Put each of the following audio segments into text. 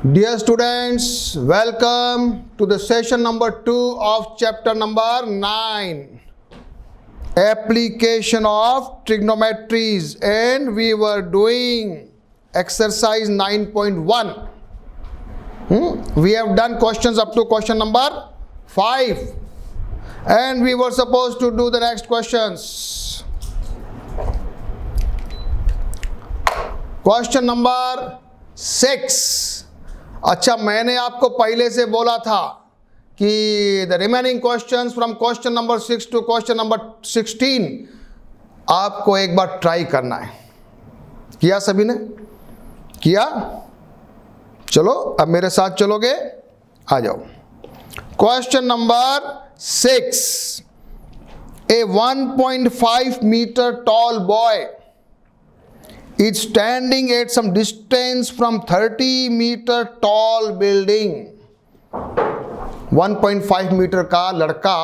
Dear students, welcome to the session number 2 of chapter number 9, application of trigonometries, and we were doing exercise 9.1. We have done questions up to question number 5 and we were supposed to do the next questions. Question number 6. अच्छा, मैंने आपको पहले से बोला था कि the remaining questions from question number 6 to question number 16 आपको एक बार ट्राई करना है. किया सभी ने? किया? चलो अब मेरे साथ चलोगे, आ जाओ. Question number 6. A 1.5 meter tall boy is standing at some distance from 30 meter tall building. 1.5 metre का लड़का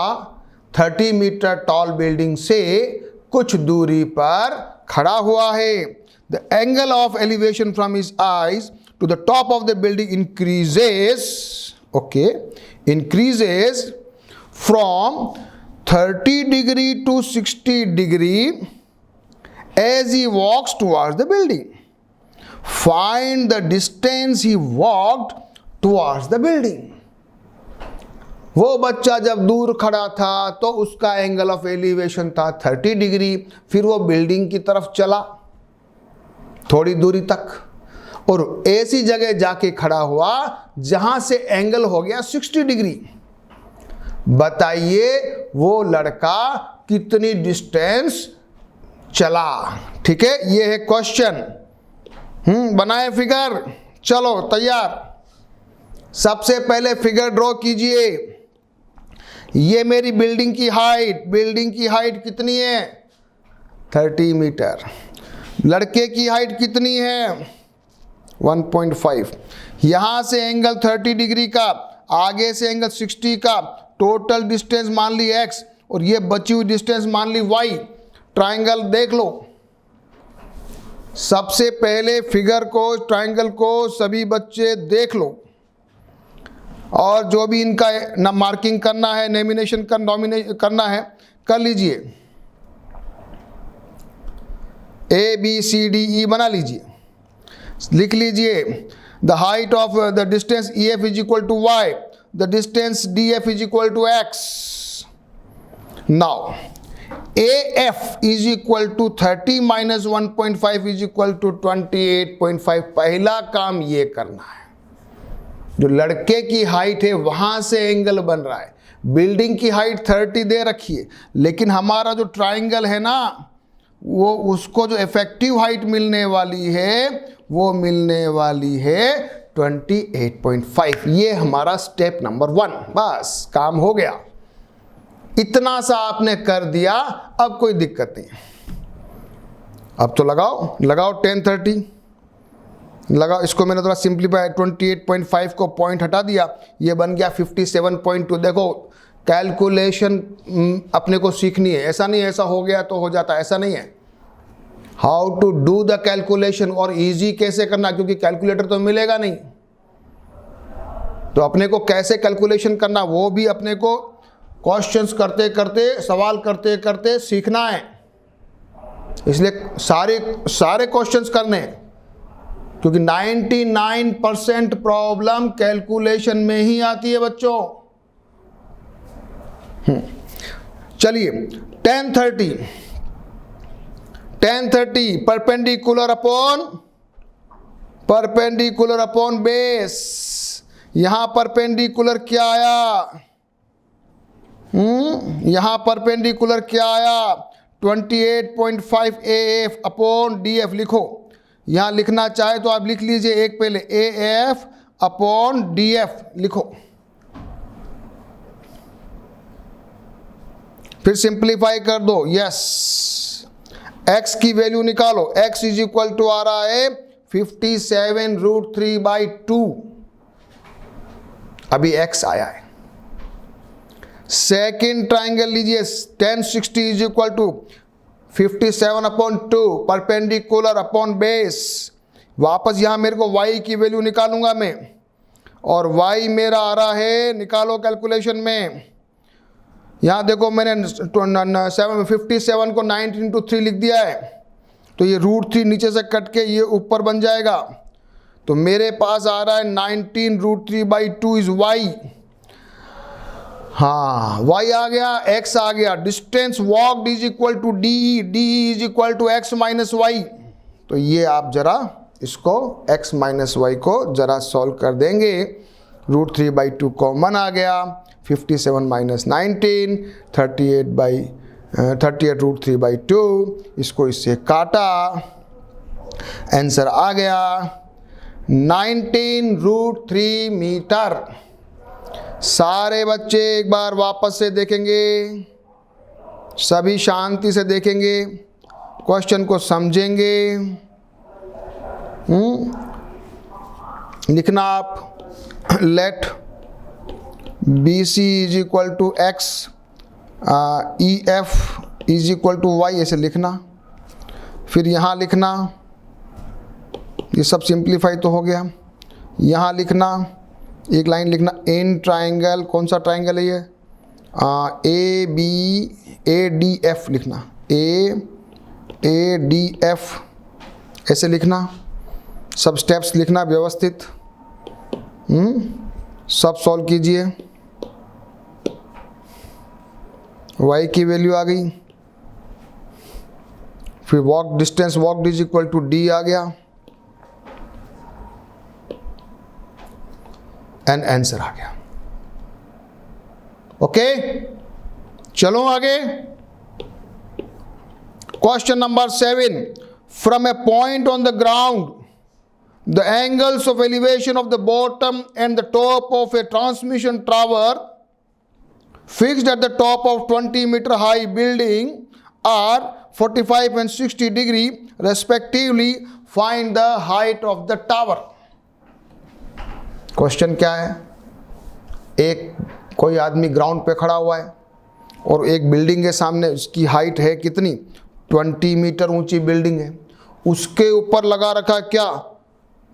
30 मीटर टॉल बिल्डिंग से कुछ दूरी पर खड़ा हुआ है. The angle of elevation from his eyes to the top of the building increases from 30 degree to 60 degree as he walks towards the building. Find the distance he walked towards the building. वो बच्चा जब दूर खड़ा था तो उसका angle of elevation था 30 degree. फिर वो बिल्डिंग की तरफ चला थोड़ी दूरी तक और ऐसी जगह जाके खड़ा हुआ जहां से एंगल हो गया 60 डिग्री. बताइए वो लड़का कितनी डिस्टेंस चला. ठीक है, ये है क्वेश्चन. बनाए फिगर. चलो तैयार. सबसे पहले फिगर ड्रॉ कीजिए. ये मेरी बिल्डिंग की हाइट कितनी है? 30 मीटर. लड़के की हाइट कितनी है? 1.5. यहां से एंगल 30 डिग्री का, आगे से एंगल 60 का. टोटल डिस्टेंस मान ली x और ये बची हुई डिस्टेंस मान ली y. ट्रायंगल देख लो. सबसे पहले फिगर को, ट्रायंगल को सभी बच्चे देख लो और जो भी इनका मार्किंग करना है, नॉमिनेशन करना है कर लीजिए. ABCDE बना लीजिए. लिख लीजिए the height of the distance EF is equal to y, the distance DF is equal to x. Now AF is equal to 30 minus 1.5 is equal to 28.5. पहला काम ये करना है, जो लड़के की हाइट है वहां से एंगल बन रहा है. बिल्डिंग की हाइट 30 दे रखी है, लेकिन हमारा जो ट्रायंगल है ना, वो उसको जो इफेक्टिव हाइट मिलने वाली है वो मिलने वाली है 28.5. ये हमारा स्टेप नंबर 1. बस काम हो गया. इतना सा आपने कर दिया, अब कोई दिक्कत नहीं. अब तो लगाओ 1030 लगाओ. इसको मैंने थोड़ा सिंप्लीफाई, 28.5 को पॉइंट हटा दिया, ये बन गया 57.2. देखो कैलकुलेशन अपने को सीखनी है. ऐसा नहीं ऐसा हो गया तो हो जाता, ऐसा नहीं है. How to do the calculation और इजी कैसे करना, क्योंकि कैलकुलेटर तो मिलेगा नहीं. तो अपने को कैसे कैलकुलेशन करना वो भी अपने को क्वेश्चंस करते करते, सवाल करते करते सीखना है. इसलिए सारे क्वेश्चंस करने हैं, क्योंकि 99% प्रॉब्लम कैलकुलेशन में ही आती है बच्चों. चलिए 1030 परपेंडिकुलर अपॉन बेस. यहां परपेंडिकुलर क्या आया? यहां परपेंडिकुलर क्या आया? 28.5 AF अपॉन DF. लिखो, यहां लिखना चाहे तो आप लिख लीजिए. एक पहले AF अपॉन DF लिखो, फिर सिंप्लीफाई कर दो. यस, x की वैल्यू निकालो. x इज इक्वल टू आ रहा है 57√3/2. अभी x आया है. सेकेंड ट्राइंगल लीजिए. 1060 is equal to 57/2 perpendicular upon base. वापस यहां मेरे को y की वैल्यू निकालूंगा मैं. और y मेरा आ रहा है, निकालो कैलकुलेशन में। यहाँ देखो मैंने 57 को 9 इंटू 3 लिख दिया है, तो ये √3 नीचे से कट के ये ऊपर बन जाएगा। तो मेरे पास आ रहा है 19 √3/2 इज y। हाँ, y आ गया, x आ गया। Distance walked is equal to D, D is equal to x minus Y. तो ये आप जरा इसको x माइनस वाई को जरा सॉल्व कर देंगे। √3/2 कॉमन आ गया, 57 माइनस 19, 38 √3/2, इसको इससे काटा, आंसर आ गया 19 √3 मीटर। सारे बच्चे एक बार वापस से देखेंगे, सभी शांति से देखेंगे, क्वेश्चन को समझेंगे। लिखना आप, let BC is equal to x, EF is equal to y, ऐसे लिखना। फिर यहाँ लिखना, ये सब सिंप्लीफाई तो हो गया। यहाँ लिखना, एक लाइन लिखना, इन ट्राइंगल, कौन सा ट्राइंगल है ये, ADF लिखना, ADF ऐसे लिखना। सब स्टेप्स लिखना व्यवस्थित। सब सॉल्व कीजिए। y की वैल्यू आ गई, फिर walk distance walked is equal to d आ गया, एंड आंसर आ गया। ओके, चलो आगे। Question number 7, from a point on the ground the angles of elevation of the bottom and the top of a transmission tower fixed at the top of 20-meter high building are 45 and 60 degree respectively. Find the height of the tower. Question क्या है, एक कोई आदमी ground पे खड़ा हुआ है और एक बिल्डिंग के सामने, उसकी हाइट है कितनी, 20 मीटर ऊंची बिल्डिंग है, उसके ऊपर लगा रखा क्या,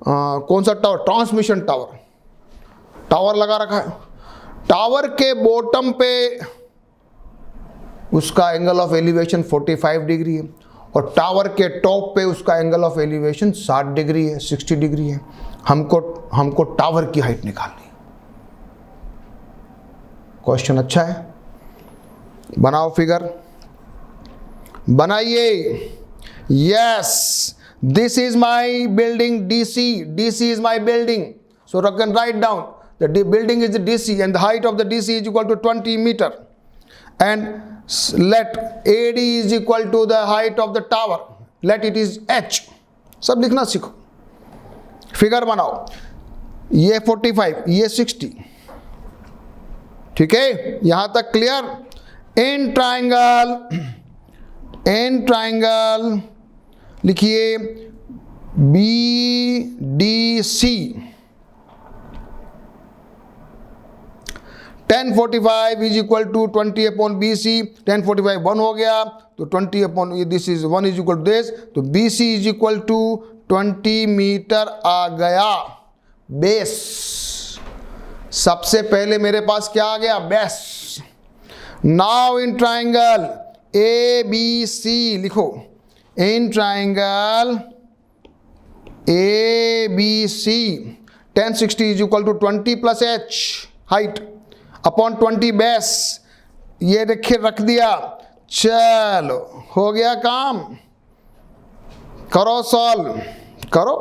कौन सा टावर, ट्रांसमिशन टावर, टावर लगा रखा है। टावर के बॉटम पे उसका एंगल ऑफ एलिवेशन 45 डिग्री है और टावर के टॉप पे उसका एंगल ऑफ एलिवेशन 60 डिग्री है, 60 डिग्री है। हमको टावर की हाइट निकालनी। क्वेश्चन अच्छा है, बनाओ फिगर, बनाइए। Yes, this is my building DC. DC is my building. So you can write down the building is the DC and the height of the DC is equal to 20 meter. And let AD is equal to the height of the tower. Let it is H. सब लिखना सीखो, figure बनाओ। ये 45, ये 60, ठीक है, यहां तक क्लियर। इन ट्राइंगल लिखिए BDC 1045 is equal to 20 upon BC। 1045 1 हो गया, तो 20 upon this is 1 is equal to this, तो BC is equal to 20 metre आ गया। बेस, सबसे पहले मेरे पास क्या आ गया, base. Now in triangle ABC लिखो, in triangle ABC 1060 is equal to 20 plus H height upon 20 base, ये रख दिया। चलो हो गया काम, करो सॉल्व करो।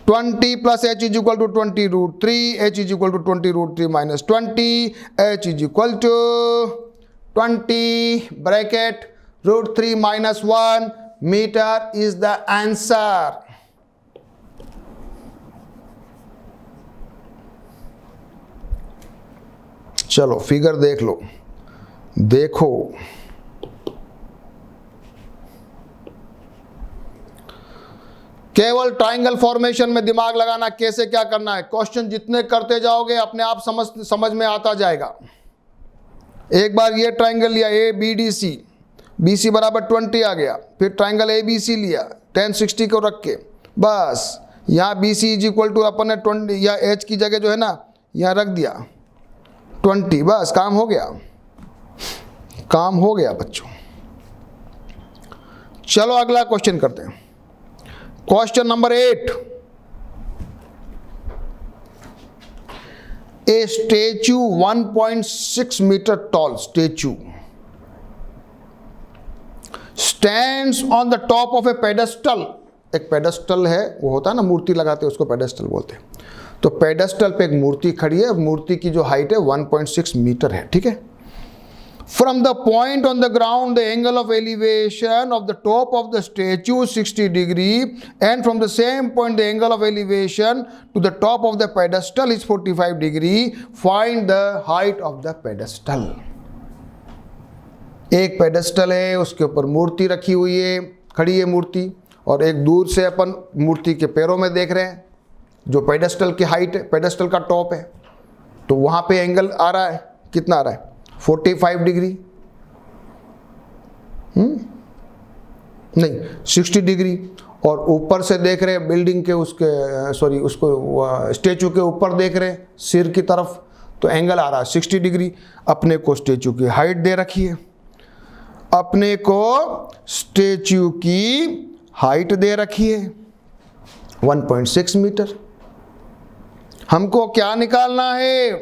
20 plus H is equal to 20 √3, H is equal to 20 √3 minus 20, H is equal to 20 bracket √3 minus 1 metre is the answer. चलो फिगर देख लो, देखो केवल ट्राइंगल फॉर्मेशन में दिमाग लगाना, कैसे क्या करना है। क्वेश्चन जितने करते जाओगे अपने आप समझ में आता जाएगा। एक बार ये ट्राइंगल लिया ABDC, BC बराबर 20 आ गया, फिर ट्राइंगल ABC लिया 1060 को रख के, बस यहाँ B C is equal to अपन ने 20 या एच की जगह जो है ना यहाँ रख दिया 20, बस काम हो गया, काम हो गया बच्चों। चलो अगला क्वेश्चन करते हैं। Question number 8, a statue 1.6 metre tall statue stands on the top of a pedestal. एक पेडेस्टल है, वो होता है ना मूर्ति लगाते हैं, उसको पेडेस्टल बोलते हैं। तो पेडेस्टल पे एक मूर्ति खड़ी है, मूर्ति की जो हाइट है 1.6 मीटर है, ठीक है। From the point on the ground the angle of elevation of the top of the statue 60 degree and from the same point the angle of elevation to the top of the pedestal is 45 degree. Find the height of the pedestal. एक pedestal है, उसके ऊपर मूर्ति रखी हुई है, खड़ी है मूर्ति, और एक दूर से अपन मूर्ति के पैरों में देख रहे हैं जो पेडेस्टल की हाइट है, पेडेस्टल का टॉप है। तो वहाँ पे एंगल आ रहा है, कितना आ रहा है? 45 डिग्री, नहीं 60 डिग्री। और ऊपर से देख रहे हैं बिल्डिंग के उसको स्टेचू के ऊपर देख रहे हैं सिर की तरफ, तो एंगल आ रहा है 60 डिग्री। अपने को स्टेचू की हाइट दे रखी है, अपने को स्टेच्यू की हाइट दे रखी है 1.6 मीटर। हमको क्या निकालना है?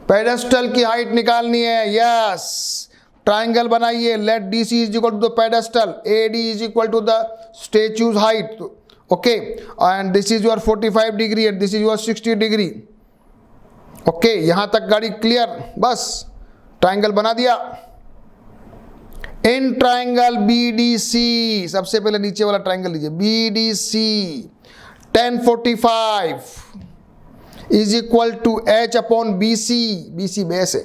पेडेस्टल की हाइट निकालनी है। यस, ट्राइंगल बनाइए। Let D C is equal to the pedestal, A D is equal to the statue's height, okay, and this is your 45 degree and this is your 60 degree. Okay, यहां तक गाड़ी clear? बस triangle बना दिया। इन triangle BDC, सबसे पहले नीचे वाला ट्राइंगल लीजिए, BDC 1045 is equal to H upon BC, BC base है,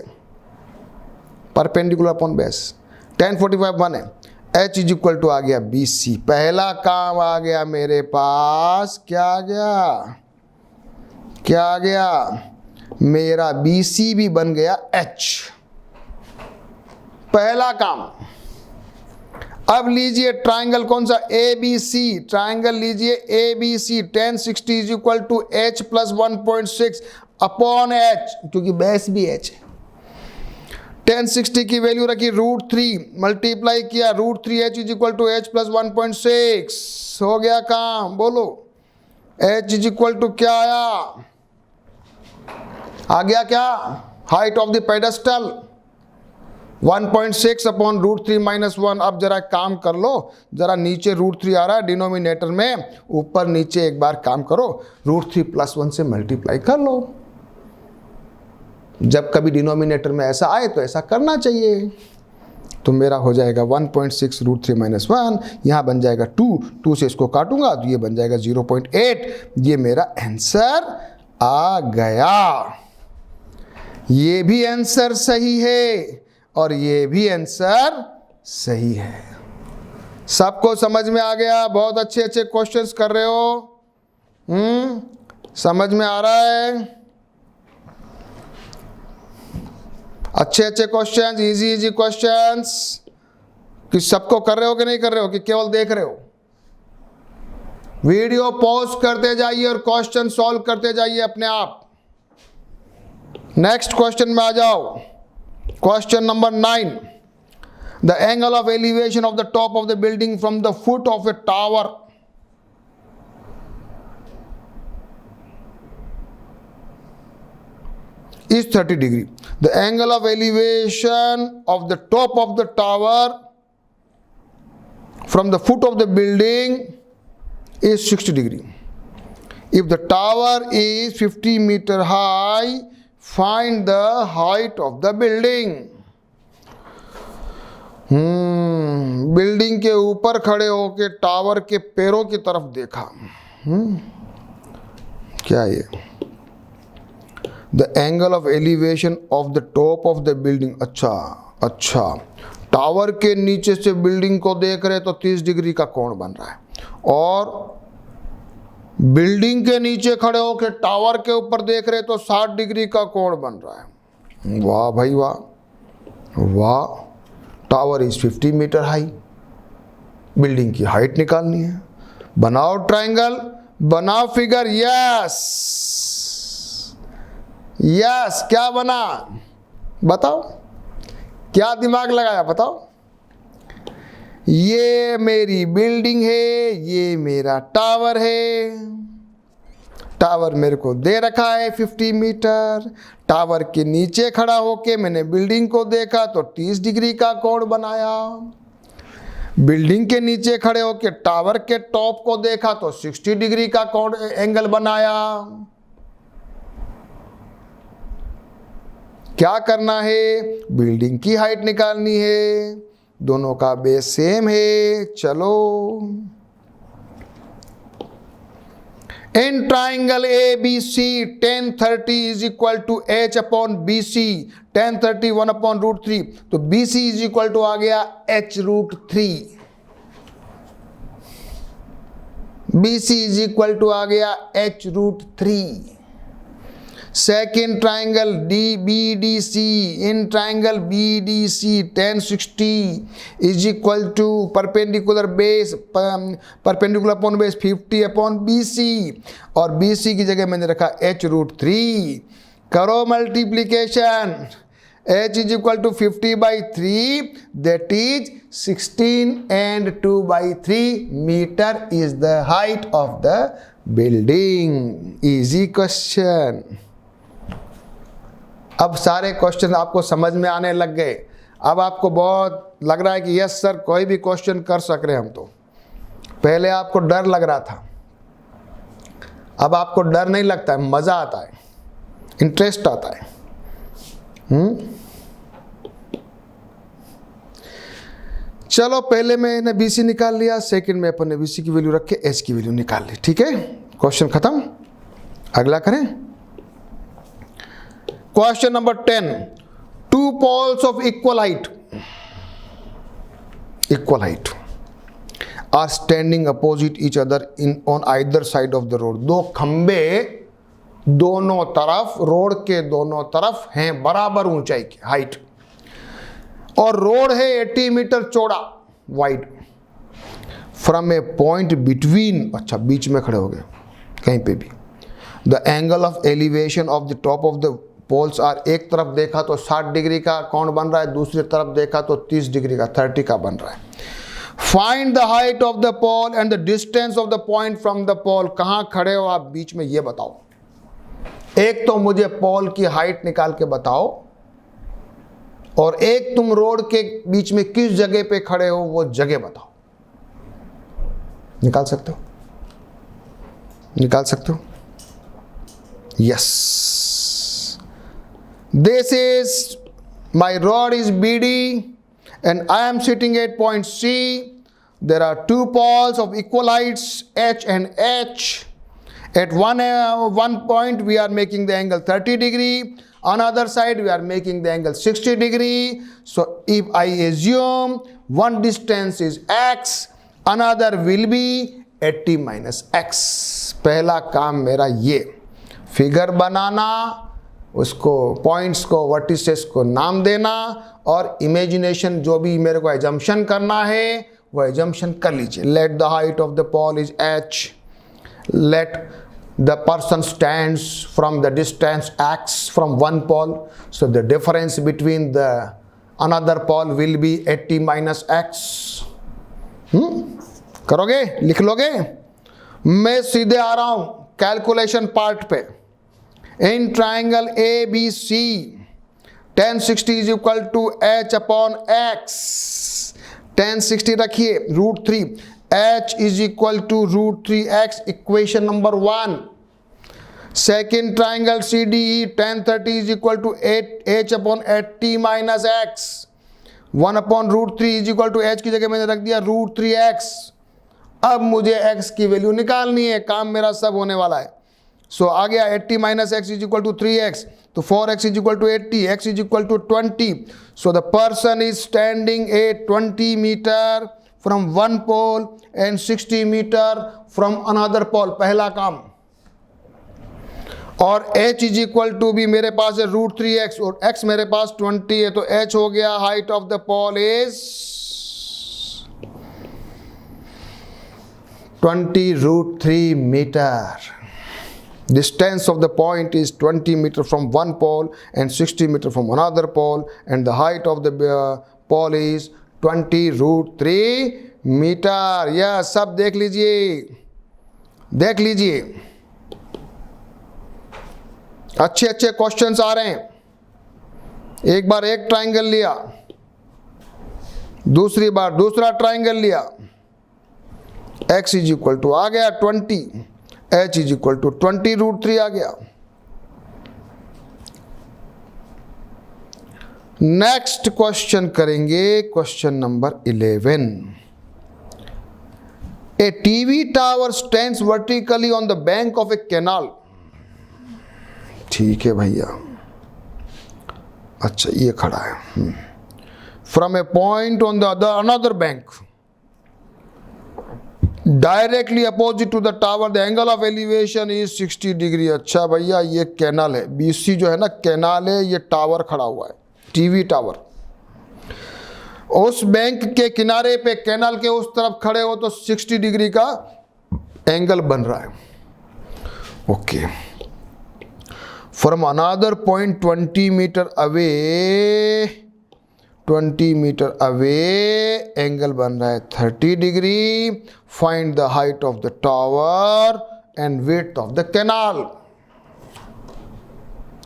परपेंडिकुलर अपॉन बेस, 1045 1 है, H इज इक्वल टू आ गया BC। पहला काम आ गया मेरे पास, क्या आ गया? क्या आ गया? मेरा BC भी बन गया H, पहला काम। अब लीजिए ट्राइंगल कौन सा? ABC, ट्राइंगल लीजिए ABC 1060 is equal to H plus 1.6 upon H, क्योंकि बेस भी H है। 1060 की वैल्यू रखी √3, मल्टीप्लाई किया √3H is equal to H plus 1.6, हो गया काम। बोलो H इज इक्वल टू क्या आया? आ गया क्या? Height of the pedestal 1.6 upon √3 minus 1। अब जरा काम कर लो, जरा नीचे √3 आ रहा है डिनोमिनेटर में, ऊपर नीचे एक बार काम करो, √3 प्लस 1 से मल्टीप्लाई कर लो। जब कभी डिनोमिनेटर में ऐसा आए तो ऐसा करना चाहिए। तो मेरा हो जाएगा 1.6 √3 माइनस 1, यहाँ बन जाएगा 2 से इसको काटूंगा तो ये बन जाएगा 0.8। ये मेरा आंसर आ गया। ये भी आंसर सही है और ये भी आंसर सही है। सबको समझ में आ गया? बहुत अच्छे अच्छे क्वेश्चंस कर रहे हो, समझ में आ रहा है? अच्छे अच्छे क्वेश्चंस, इजी इजी क्वेश्चंस। कि सबको कर रहे हो कि नहीं कर रहे हो, कि केवल देख रहे हो? वीडियो पॉज करते जाइए और क्वेश्चन सॉल्व करते जाइए अपने आप। नेक्स्ट क्वेश्चन में आ जाओ। Question number 9. The angle of elevation of the top of the building from the foot of a tower is 30 degree. The angle of elevation of the top of the tower from the foot of the building is 60 degree. If the tower is 50 meter high, find the height of the building. Building के ऊपर खड़े होके tower के पैरों की तरफ देखा। क्या ये? The angle of elevation of the top of the building. अच्छा, टावर के नीचे से बिल्डिंग को देख रहे तो 30 डिग्री का कोण बन रहा है, और बिल्डिंग के नीचे खड़े होकर टावर के ऊपर देख रहे तो 60 डिग्री का कोण बन रहा है। वाह भाई वाह, वाह। Tower is 50 metre high, building की हाइट निकालनी है। बनाओ ट्राइंगल, बनाओ फिगर। यस यस, क्या बना बताओ, क्या दिमाग लगाया बताओ। ये मेरी बिल्डिंग है, ये मेरा टावर है। टावर मेरे को दे रखा है 50 मीटर। टावर के नीचे खड़ा होके मैंने बिल्डिंग को देखा तो 30 डिग्री का कोण बनाया। बिल्डिंग के नीचे खड़े होके टावर के टॉप को देखा तो 60 डिग्री का कोण एंगल बनाया। क्या करना है, बिल्डिंग की हाइट निकालनी है, दोनों का बेस सेम है। चलो, in triangle ABC tan 30 is equal to H upon BC, tan 30 1 upon √3, तो BC इज इक्वल टू आ गया H√3। BC is equal to आ गया H√3। Second triangle BDC, in triangle BDC tan 60 is equal to perpendicular upon base 50 upon BC, और BC की जगह मैंने रखा H√3। करो multiplication, H is equal to 50/3, that is 16 and 2/3 metre is the height of the building. Easy question. अब सारे question आपको समझ में आने लग गए। अब आपको बहुत लग रहा है कि यस सर कोई भी क्वेश्चन कर सक रहे हम तो। पहले आपको डर लग रहा था, अब आपको डर नहीं लगता है, मज़ा आता है, इंटरेस्ट आता है। चलो, पहले मैंने BC निकाल लिया, सेकंड में अपन ने BC की वैल्यू रख के H की वैल्यू निकाल ली। ठीक है, क्वेश्चन खत्म। अगला करें। Question number 10, two poles of equal height are standing opposite each other in on either side of the road. दो खंबे दोनों तरफ, रोड के दोनों तरफ हैं, बराबर ऊंचाई की हाइट, और रोड है 80 मीटर चौड़ा wide. From a point between, अच्छा बीच में खड़े हो गए कहीं पे भी, the angle of elevation of the top of the poles are, एक तरफ देखा तो 60 डिग्री का कोण बन रहा है, दूसरी तरफ देखा तो 30 डिग्री का 30 का बन रहा है। Find the height of the pole and the distance of the point from the pole. कहां खड़े हो आप बीच में, ये बताओ। एक तो मुझे पोल की हाइट निकाल के बताओ, और एक तुम रोड के बीच में किस जगह पे खड़े हो वो जगह बताओ। निकाल सकते हो, निकाल सकते हो। Yes, this is my road is BD and I am sitting at point C. There are two poles of equal heights H and H. At one point we are making the angle 30 degree, another side we are making the angle 60 degree. So if I assume one distance is X, another will be 80 minus X. पहला काम मेरा ये figure बनाना, उसको points को vertices को नाम देना, और इमेजिनेशन जो भी मेरे को एजम्पशन करना है वो एजम्पशन कर लीजिए। Let the height of the pole is H, let the person stands from the distance X from one pole, so the difference between the another pole will be 80 minus X. करोगे, लिख लोगे। मैं सीधे आ रहा हूं calculation part पे। In triangle ABC tan 60 is equal to H upon X। tan 60 रखिए √3, H is equal to √3X, equation number 1। Second triangle CDE tan 30 is equal to H upon 80 minus X। 1 upon √3 is equal to H की जगह मैंने रख दिया √3X। अब मुझे X की value निकालनी है, काम मेरा सब होने वाला है। सो आ गया 80 minus X is equal to 3X, तो 4X is equal to 80, X is equal to 20। So the person is standing at 20 metre from one pole and 60 metre from another pole, पहला काम। और H इज इक्वल टू भी मेरे पास है √3X, और X मेरे पास 20 है, तो H हो गया height of the pole is 20√3 meter. Distance of the point is 20 meter from one pole and 60 meter from another pole, and the height of the pole is 20√3 meter. यह सब देख लीजिए अच्छे क्वेश्चंस आ रहे हैं। एक बार एक ट्राइंगल लिया, दूसरी बार दूसरा ट्राइंगल लिया, x इज इक्वल टू आ गया 20, h इज इक्वल टू 20√3 आ गया। नेक्स्ट क्वेश्चन करेंगे, question number 11। A TV tower stands vertically on the bank of a canal. ठीक है भैया, अच्छा ये खड़ा है। From a point on the another bank directly opposite to the tower the angle of elevation is 60 degree. अच्छा भैया, ये कैनाल है, बीसी जो है ना कैनाल है, ये टावर खड़ा हुआ है, टीवी टावर। उस बैंक के किनारे पे कैनाल के उस तरफ खड़े हो तो 60 डिग्री का एंगल बन रहा है। Okay, from another point 20 metre away angle बन रहा है 30 degree. Find the height of the tower and width of the canal.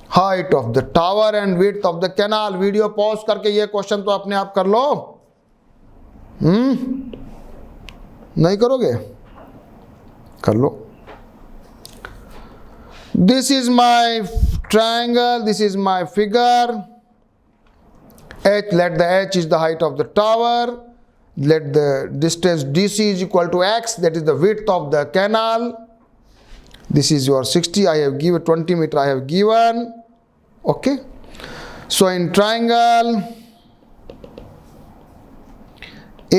Height of the tower and width of the canal. Video pause करके ये question तो अपने आप कर लो। नहीं करोगे? कर लो। This is my triangle, this is my figure. H, let the H is the height of the tower, let the distance DC is equal to X, that is the width of the canal. This is your 60, I have given 20 meter, I have given. Okay, so in triangle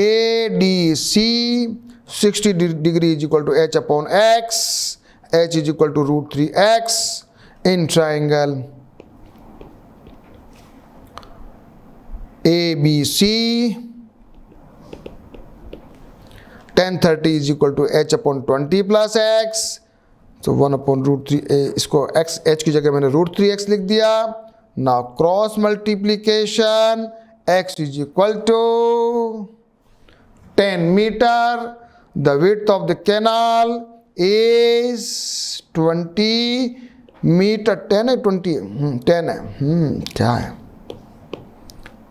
ADC, 60 degree is equal to H upon X, H is equal to √3x. In triangle ABC, tan 30 is equal to H upon 20 plus X. So 1 upon √3, इसको X, H की जगह मैंने √3x लिख दिया। Now cross multiplication, X is equal to 10 meter. The width of the canal is 20 metre. 10 है 20 है 10 है क्या है?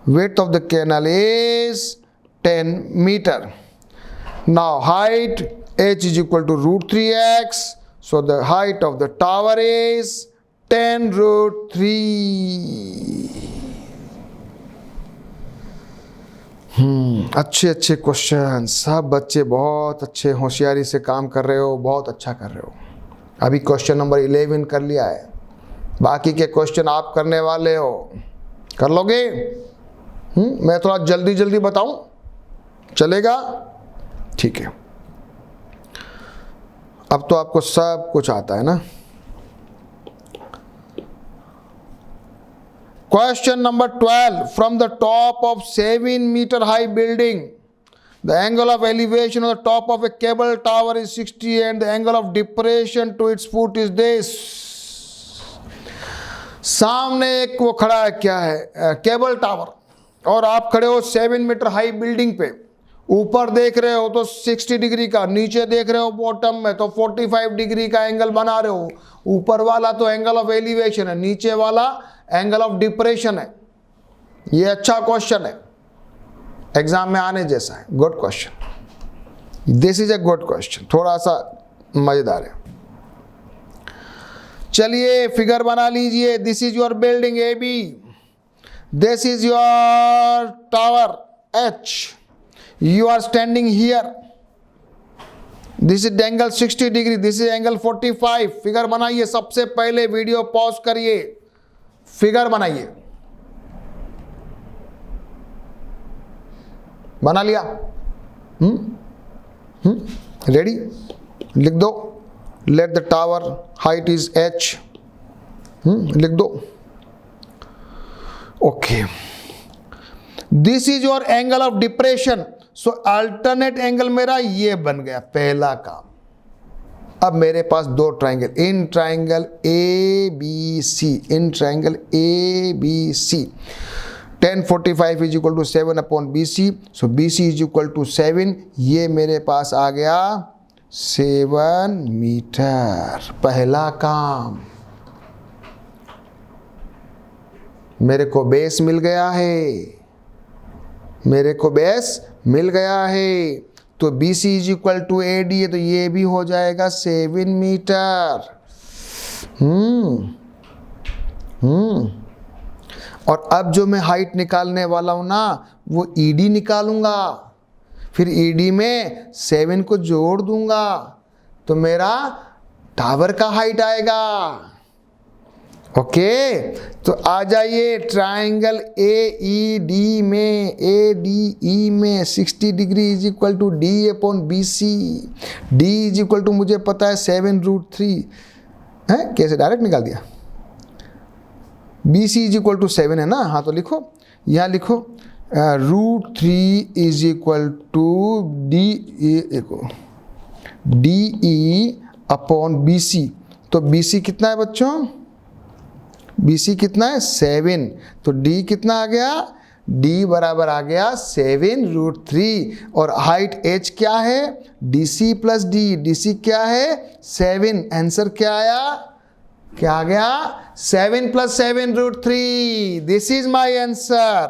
width of the canal is 10 meter. Now height H is equal to √3x, so the height of the tower is 10√3. अच्छे question. सब बच्चे बहुत अच्छे होशियारी से काम कर रहे हो, बहुत अच्छा कर रहे हो। अभी क्वेश्चन नंबर 11 कर लिया है, बाकी के क्वेश्चन आप करने वाले हो, कर लोगे? मैं थोड़ा जल्दी बताऊं, चलेगा? ठीक है, अब तो आपको सब कुछ आता है ना। Question number 12, from the top of 7 metre high building the angle of elevation on the top of a cable tower is 60 and the angle of depression to its foot is this. सामने एक वो खड़ा है, क्या है? Cable tower, और आप खड़े हो 7 मीटर हाई बिल्डिंग पे। ऊपर देख रहे हो तो 60 डिग्री का, नीचे देख रहे हो बॉटम में तो 45 डिग्री का एंगल बना रहे हो। ऊपर वाला तो एंगल ऑफ एलिवेशन है, नीचे वाला एंगल ऑफ डिप्रेशन है। ये अच्छा क्वेश्चन है, एग्जाम में आने जैसा है। Good question, this is a good question, थोड़ा सा मजेदार है। चलिए फिगर बना लीजिए। This is your building A B, this is your tower H, you are standing here, this is angle 60 degree, this is angle 45। Figure बनाइए। सबसे पहले वीडियो पॉज करिए, फिगर बनाइए। बना लिया? रेडी? लिख दो। Let the tower height is H, लिख दो। Okay, this is your angle of depression, so alternate angle मेरा ये बन गया पहला काम। अब मेरे पास दो triangle, in triangle A B C, in triangle A B C, tan 45 is equal to 7 upon B C, so B C is equal to 7, ये मेरे पास आ गया 7 मीटर। पहला काम, मेरे को बेस मिल गया है, मेरे को बेस मिल गया है। तो B C is equal to A D है, तो ये भी हो जाएगा 7 मीटर। और अब जो मैं हाइट निकालने वाला हूं ना, वो ईडी निकालूंगा, फिर ईडी में 7 को जोड़ दूंगा, तो मेरा टावर का हाइट आएगा। ओके, तो आ जाइए ट्राइंगल ए ई डी में, ए डी ई में 60 degree is equal to D upon B C. D is equal to मुझे पता है 7√3 है, कैसे डायरेक्ट निकाल दिया। B C is equal to 7 है ना, हाँ तो लिखो, यहाँ लिखो √3 is equal to D E upon B C. तो बी सी कितना है बच्चों, बी सी कितना है 7, तो डी कितना आ गया, डी बराबर आ गया 7√3, और हाइट एच क्या है, D C plus D, D C क्या है 7, आंसर क्या आया, क्या आ गया 7 + 7√3, this is my answer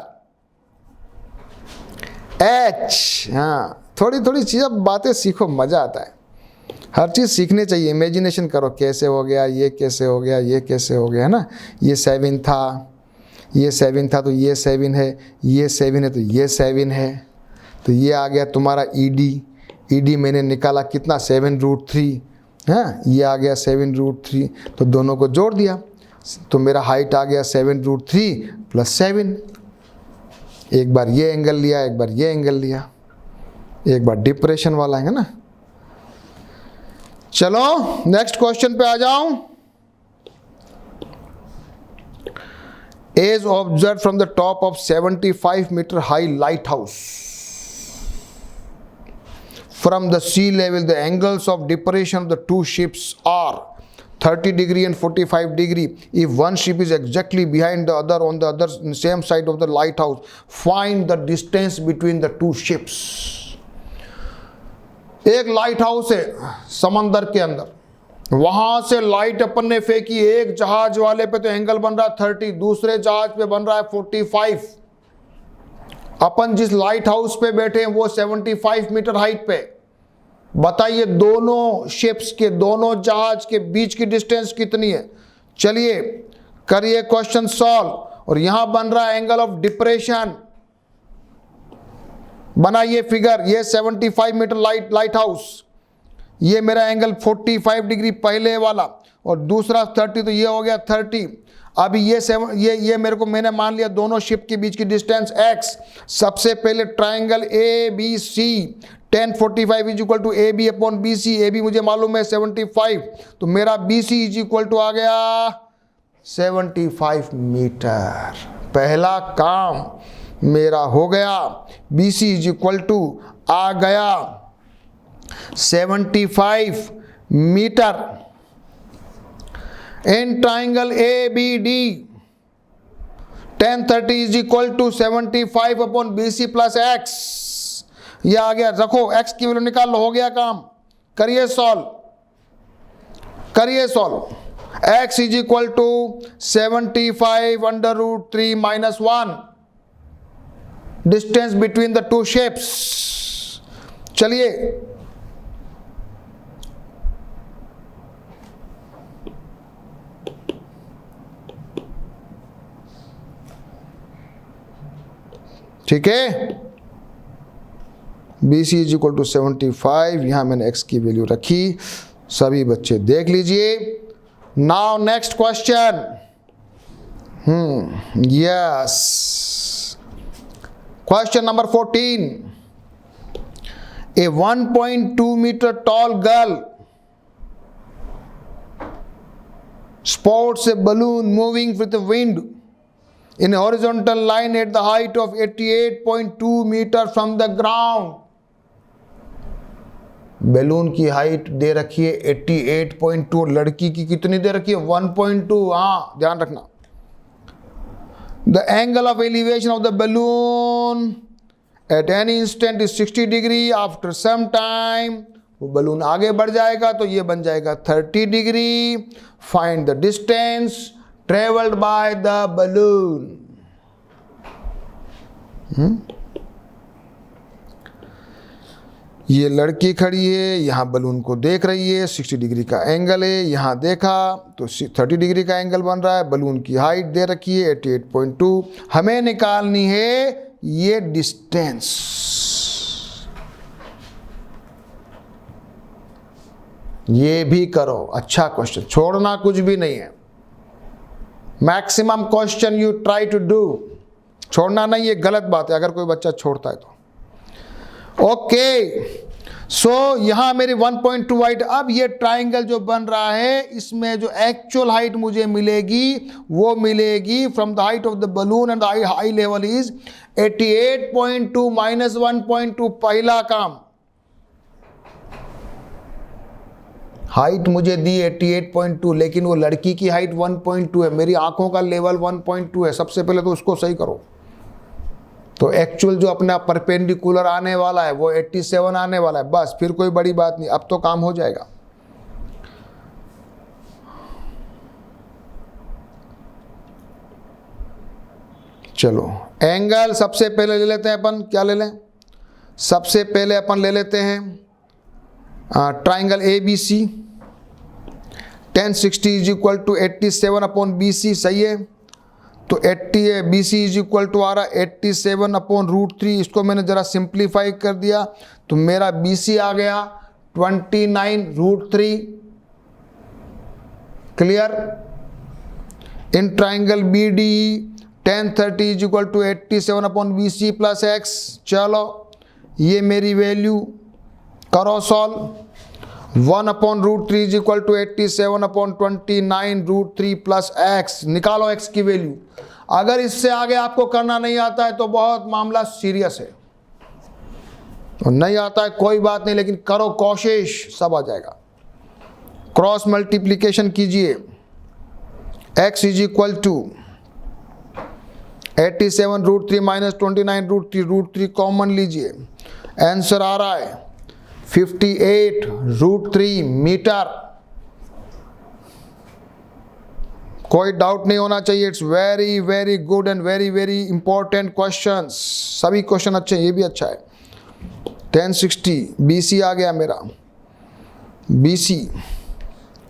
H. हाँ, थोड़ी थोड़ी चीज़ बातें सीखो, मजा आता है, हर चीज़ सीखनी चाहिए, इमेजिनेशन करो कैसे हो गया, ये कैसे हो गया, ये कैसे हो गया, है ना। ये 7 था, ये 7 था, तो ये 7 है, ये 7 है, तो ये 7 है, तो ये आ गया तुम्हारा ईडी। ईडी मैंने निकाला कितना 7√3, हाँ ये आ गया 7√3, तो दोनों को जोड़ दिया, तो मेरा हाइट आ गया 7√3 + 7। एक बार ये एंगल लिया, एक बार ये एंगल लिया, एक बार डिप्रेशन वाला है ना। चलो नेक्स्ट क्वेश्चन पे आ जाऊं। Is observed from the top of 75-meter high lighthouse. From the sea level, the angles of depression of the two ships are 30 degree and 45 degree. If one ship is exactly behind the other on the other same side of the lighthouse, find the distance between the two ships. एक light house है समंदर के अंदर, वहां से light अपन ने फेंकी, एक जहाज वाले पे तो एंगल बन रहा है 30, दूसरे जहाज पे बन रहा है 45। अपन जिस लाइट हाउस पे बैठे हैं वो 75 मीटर हाइट पे। बताइए दोनों शिप्स के, दोनों जहाज के बीच की डिस्टेंस कितनी है। चलिए करिए क्वेश्चन सॉल्व। और यहां बन रहा है एंगल ऑफ डिप्रेशन, बनाइए फिगर। ये 75 मीटर लाइट हाउस, ये मेरा एंगल 45 डिग्री पहले वाला, और दूसरा 30, तो ये हो गया 30। अभी ये मेरे को, मैंने मान लिया दोनों शिप के बीच की डिस्टेंस x। सबसे पहले triangle A B C, tan 45 is equal to A B upon B C. A B मुझे मालूम है 75, तो मेरा B C is equal to आ गया 75 मीटर। पहला काम मेरा हो गया, B C is equal to आ गया 75 metre. In triangle A B D, tan 30 is equal to 75 upon B C plus X. ये आ गया, रखो x की वैल्यू निकाल लो, हो गया काम। करिए सॉल्व, करिए solve. x is equal to 75 √3 - 1, distance between the two ships. चलिए ठीक है, B C is equal to 75, यहां मैंने x की वैल्यू रखी, सभी बच्चे देख लीजिए। Now next question, yes, question number 14। A 1.2 meter tall girl spots a balloon moving with the wind in a horizontal line at the height of 88.2 meters from the ground. Balloon की height दे रखी है 88.2, लड़की की कितनी दे रखी है 1.2। हाँ ध्यान रखना। The angle of elevation of the balloon at any instant is 60 degree. After some time वो बलून आगे बढ़ जाएगा तो ये बन जाएगा 30 degree. Find the distance travelled by the balloon. ये लड़की खड़ी है, यहां बलून को देख रही है, 60 डिग्री का एंगल है, यहां देखा तो 30 डिग्री का एंगल बन रहा है। बलून की हाइट दे रखी है 88.2। हमें निकालनी है ये डिस्टेंस। ये भी करो, अच्छा क्वेश्चन, छोड़ना कुछ भी नहीं है। Maximum question you try to do, छोड़ना नहीं, ये गलत बात है अगर कोई बच्चा छोड़ता है तो। ओके सो यहां मेरी 1.2 हाइट। अब ये ट्राइंगल जो बन रहा है इसमें जो एक्चुअल हाइट मुझे मिलेगी वो मिलेगी from the height of the balloon and the high level is 88.2 minus 1.2। पहला काम, हाइट मुझे दी 88.2, लेकिन वो लड़की की हाइट 1.2 है, मेरी आंखों का लेवल 1.2 है। सबसे पहले तो उसको सही करो। तो एक्चुअल जो अपना परपेंडिकुलर आने वाला है वो 87 आने वाला है, बस फिर कोई बड़ी बात नहीं, अब तो काम हो जाएगा। चलो एंगल सबसे पहले ले लेते हैं अपन, क्या ले लें? सबसे पहले अपन ले लेते हैं triangle ABC। 1060 is equal to 87 upon BC, सही है। तो 80 BC इज इक्वल टू आ रहा 87 अपॉन √3। इसको मैंने जरा सिंप्लीफाई कर दिया तो मेरा BC आ गया 29√3। Clear? In triangle BDE 1030 is equal to 87 upon BC plus X। चलो ये मेरी वैल्यू करो solve. 1 upon √3 is equal to 87 upon 29√3 plus X। निकालो X की वैल्यू। अगर इससे आगे आपको करना नहीं आता है तो बहुत मामला सीरियस है, और नहीं आता है कोई बात नहीं, लेकिन करो कोशिश, सब आ जाएगा। क्रॉस मल्टीप्लीकेशन कीजिए। X is equal to 87√3 minus 29√3, √3 common लीजिए, आंसर आ रहा है 58√3 मीटर। कोई डाउट नहीं होना चाहिए। It's very very good and very very important question. सभी क्वेश्चन अच्छे हैं, ये भी अच्छा है। 1060 BC आ गया मेरा। BC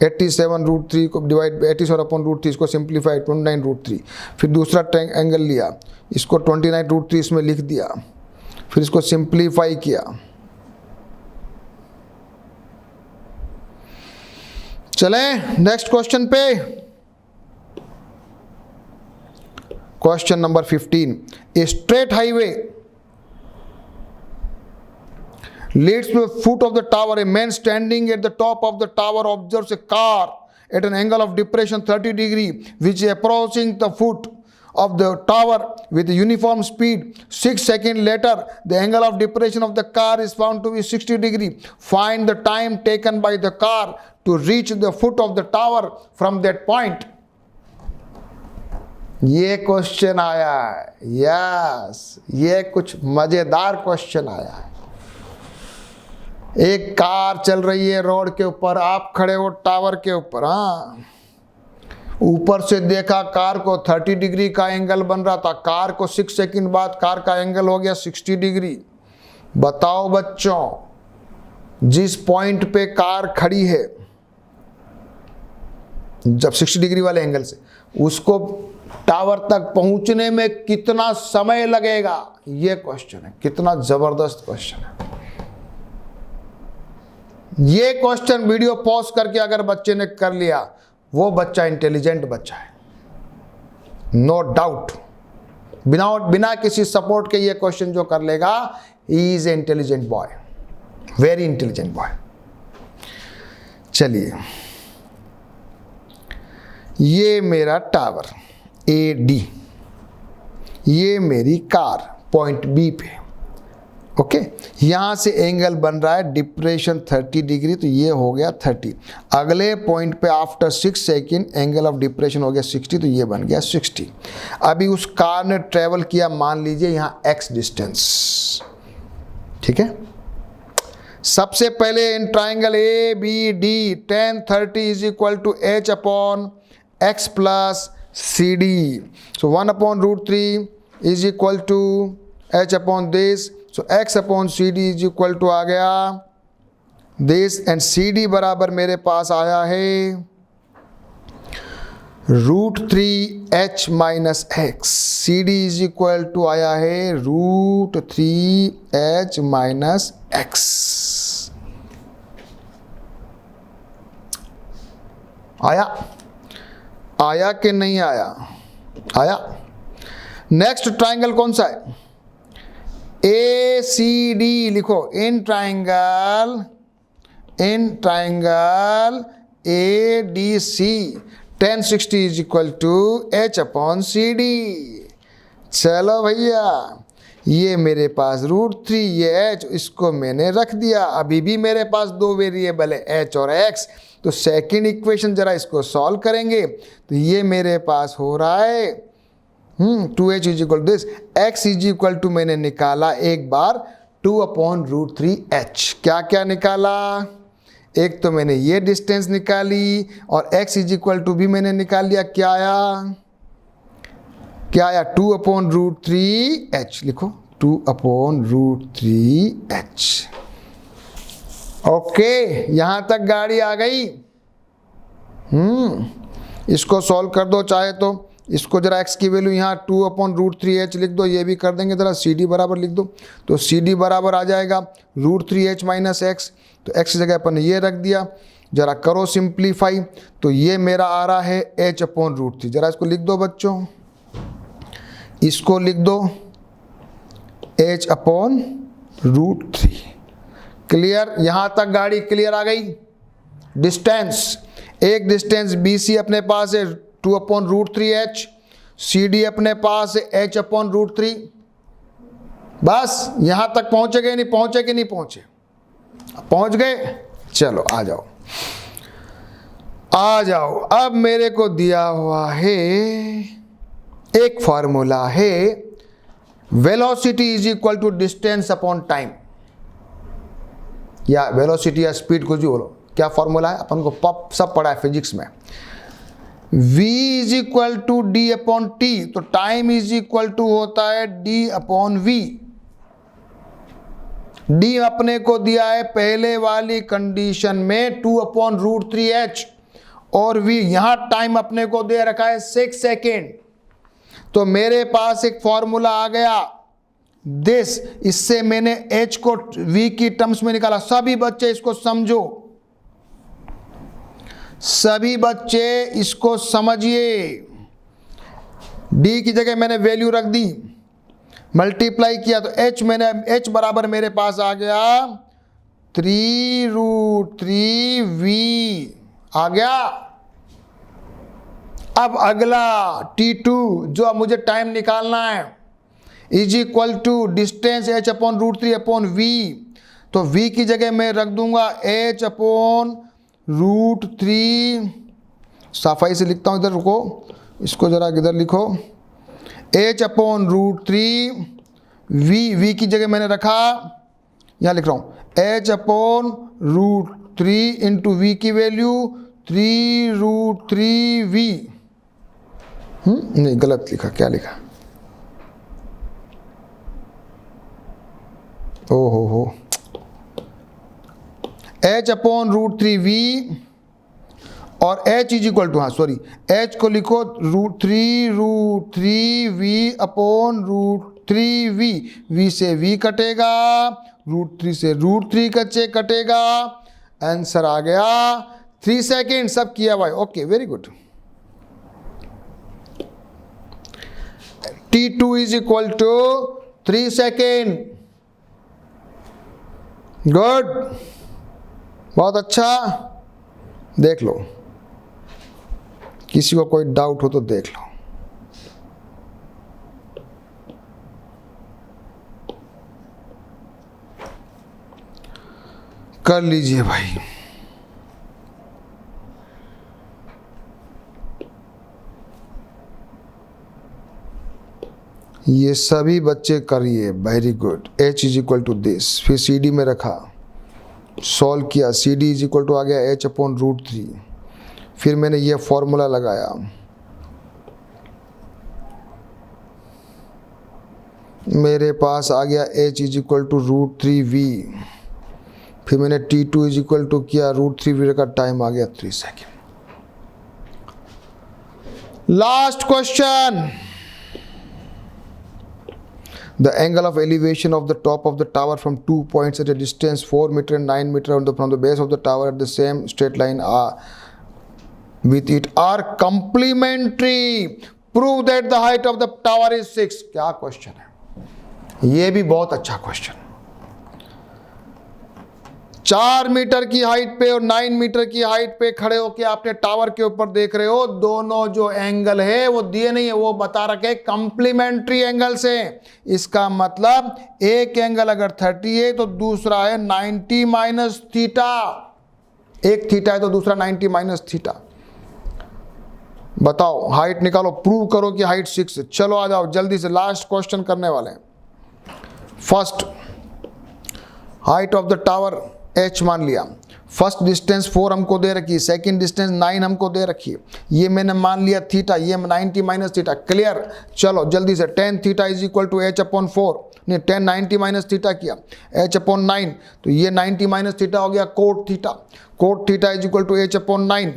87√3 को डिवाइड 87 अपॉन √3, इसको सिंप्लीफाई 29√3। फिर दूसरा एंगल लिया, इसको 29√3 इसमें लिख दिया, फिर इसको सिंप्लीफाई किया। चलें नेक्स्ट क्वेश्चन पे। Question number 15। A straight highway leads to the foot of the tower. A man standing at the top of the tower observes a car at an angle of depression 30 degree, which is approaching the foot of the tower with a uniform speed. 6 seconds later, the angle of depression of the car is found to be 60 degree. Find the time taken by the car to reach the foot of the tower from that point. ये question आया है, yes, ये कुछ मजेदार question आया है। एक car चल रही है रोड के ऊपर, आप खड़े हो टावर के ऊपर। हाँ, ऊपर से देखा कार को 30 डिग्री का एंगल बन रहा था, कार को 6 सेकंड बाद कार का एंगल हो गया 60 डिग्री। बताओ बच्चों, जिस पॉइंट पे कार खड़ी है जब 60 डिग्री वाले एंगल से, उसको टावर तक पहुंचने में कितना समय लगेगा, यह क्वेश्चन है। कितना जबरदस्त क्वेश्चन है ये क्वेश्चन। वीडियो पॉज करके अगर बच्चे ने कर लिया, वो बच्चा इंटेलिजेंट बच्चा है, नो डाउट। बिना किसी सपोर्ट के ये क्वेश्चन जो कर लेगा, he is a intelligent boy, very intelligent boy. चलिए, ये मेरा टावर AD, ये मेरी कार पॉइंट B पे, ओके यहाँ से एंगल बन रहा है डिप्रेशन 30 डिग्री, तो ये हो गया 30। अगले पॉइंट पे after 6 second angle of depression हो गया 60, तो ये बन गया 60। अभी उस कार ने ट्रेवल किया मान लीजिए यहाँ x डिस्टेंस, ठीक है। सबसे पहले in triangle A B D tan 30 is equal to h upon x plus C D, so 1/√3 is equal to h upon this, so x upon C D is equal to आ गया this, and C D बराबर मेरे पास आया है √3h minus x, C D is equal to आया है √3h minus x। आया कि नहीं आया? आया। नेक्स्ट ट्राइंगल कौन सा है? ए सी डी लिखो, in triangle A D C tan 60 is equal to h upon C D. चलो भैया, ये मेरे पास √3, ये h, इसको मैंने रख दिया। अभी भी मेरे पास दो वेरिएबल है h और x, तो सेकंड इक्वेशन जरा इसको सॉल्व करेंगे, तो ये मेरे पास हो रहा है 2h is equal to this, x is equal to मैंने निकाला एक बार 2/√3h। क्या क्या निकाला? एक तो मैंने ये डिस्टेंस निकाली और x इज इक्वल टू भी मैंने निकाल लिया। क्या आया? 2/√3h, लिखो 2/√3h। ओके, यहां तक गाड़ी आ गई। इसको सॉल्व कर दो चाहे तो। इसको जरा x की वैल्यू यहाँ 2/√3h लिख दो, ये भी कर देंगे। जरा सी डी बराबर लिख दो, तो सी डी बराबर आ जाएगा √3h माइनस x, तो x की जगह अपन ये रख दिया। जरा करो सिंप्लीफाई, तो ये मेरा आ रहा है h/√3। जरा इसको लिख दो बच्चों, इसको लिख दो h/√3। क्लियर? यहां तक गाड़ी क्लियर आ गई। डिस्टेंस, एक डिस्टेंस BC अपने पास है 2/√3h, CD अपने पास है h/√3। बस यहां तक पहुंचे गए? नहीं पहुंचे कि नहीं पहुंचे? पहुंच गए। चलो आ जाओ, आ जाओ। अब मेरे को दिया हुआ है एक फॉर्मूला है, velocity is equal to distance upon time, या वेलोसिटी या स्पीड कुछ भी बोलो। क्या फॉर्मूला है? अपन को सब पढ़ा है फिजिक्स में। v is equal to D upon T, तो टाइम इज इक्वल टू होता है d अपॉन v। d अपने को दिया है पहले वाली कंडीशन में 2/√3h, और v यहां टाइम अपने को दे रखा है 6 सेकेंड। तो मेरे पास एक फॉर्मूला आ गया दिस, इससे मैंने h को v की टर्म्स में निकाला। सभी बच्चे इसको समझो, सभी बच्चे इसको समझिए। d की जगह मैंने वैल्यू रख दी, मल्टीप्लाई किया, तो h बराबर मेरे पास आ गया 3√3v आ गया। अब अगला T2 जो अब मुझे टाइम निकालना है, is equal to distance h/√3/v, तो v की जगह मैं रख दूंगा h/√3। सफाई से लिखता हूं, इधर रुको, इसको जरा इधर लिखो, h/√3v की जगह मैंने रखा, यहां लिख रहा हूं h/√3 इंटू v की वैल्यू 3√3v। नहीं गलत लिखा, क्या लिखा? हो h/√3v और h इज इक्वल टू, हाँ सॉरी, h को लिखो 3√3v/√3v। v से v कटेगा, √3 से √3 कटेगा। आंसर आ गया 3 सेकेंड। सब किया भाई, okay very good. T2 is equal to 3 second. Good, बहुत अच्छा। देख लो, किसी को कोई डाउट हो तो देख लो। कर लीजिए भाई। ये सभी बच्चे करिए, very good. h is equal to this, फिर सी डी में रखा, सॉल्व किया, C D is equal to आ गया h/√3, फिर मैंने ये फॉर्मूला लगाया, मेरे पास आ गया h is equal to √3v, फिर मैंने t2 इज इक्वल टू किया √3v का टाइम आ गया 3 second. Last question, the angle of elevation of the top of the tower from 2 points at a distance 4 meter and 9 meter from the base of the tower at the same straight line with it are complementary. Prove that the height of the tower is 6. क्या question है ये भी, बहुत अच्छा question. 4 metre की height पे और 9 metre की हाइट पे खड़े होके आपने टावर के ऊपर देख रहे हो, दोनों जो एंगल है वो दिए नहीं है, वो बता रखे कंप्लीमेंट्री एंगल्स हैं। इसका मतलब एक एंगल अगर 30 है तो दूसरा है 90 माइनस थीटा, एक थीटा है तो दूसरा 90 माइनस थीटा। बताओ हाइट निकालो, प्रूव करो कि हाइट 6 है। चलो आ जाओ जल्दी से, लास्ट क्वेश्चन करने वाले हैं। First, height of the tower h मान लिया, फर्स्ट डिस्टेंस 4 हमको दे रखी है, सेकंड डिस्टेंस 9 हमको दे रखी है, ये मैंने मान लिया थीटा, ये 90 माइनस थीटा। क्लियर? चलो जल्दी से, tan theta is equal to h/4, नहीं tan 90 माइनस थीटा किया h/9, तो ये 90 माइनस थीटा हो गया cot theta, cot theta is equal to h/9,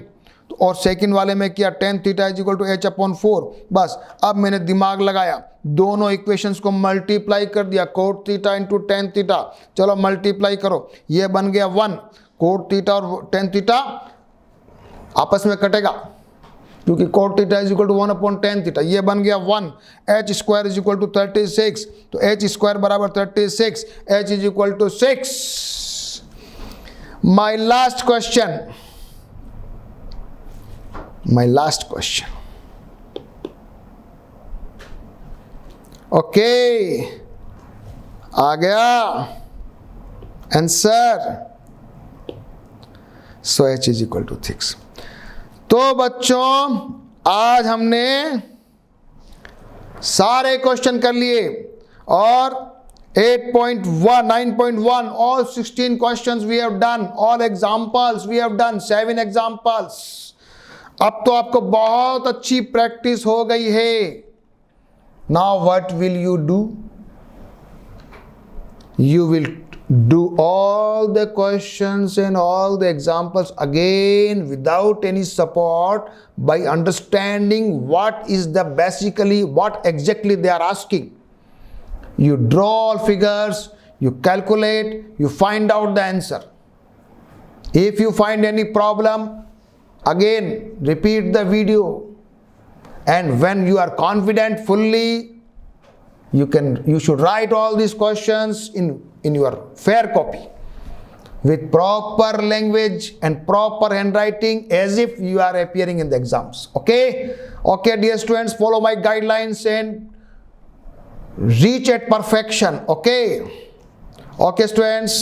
और सेकंड वाले में किया tan theta is equal to h/4। बस अब मैंने दिमाग लगाया, दोनों इक्वेशंस को मल्टीप्लाई कर दिया, cot theta into tan theta. चलो मल्टीप्लाई करो, ये बन गया 1, cot थीटा और tan थीटा आपस में कटेगा क्योंकि cot theta is equal to 1/tan theta, ये बन गया 1। h square is equal to 36, तो h स्क्वायर बराबर 36, h is equal to 6। My last question, my last question. Okay, आ गया आंसर। So h is equal to 6। तो बच्चों आज हमने सारे क्वेश्चन कर लिए और 8.1, 9.1, all 16 questions we have done, all examples we have done, 7 examples। अब तो आपको बहुत अच्छी प्रैक्टिस हो गई है। Now what will you do? You will do all the questions and all the examples again without any support by understanding what is the basically what exactly they are asking. You draw all figures, you calculate, you find out the answer. If you find any problem, again repeat the video, and when you are confident fully, you should write all these questions in your fair copy with proper language and proper handwriting as if you are appearing in the exams. Okay dear students, follow my guidelines and reach at perfection. Okay students.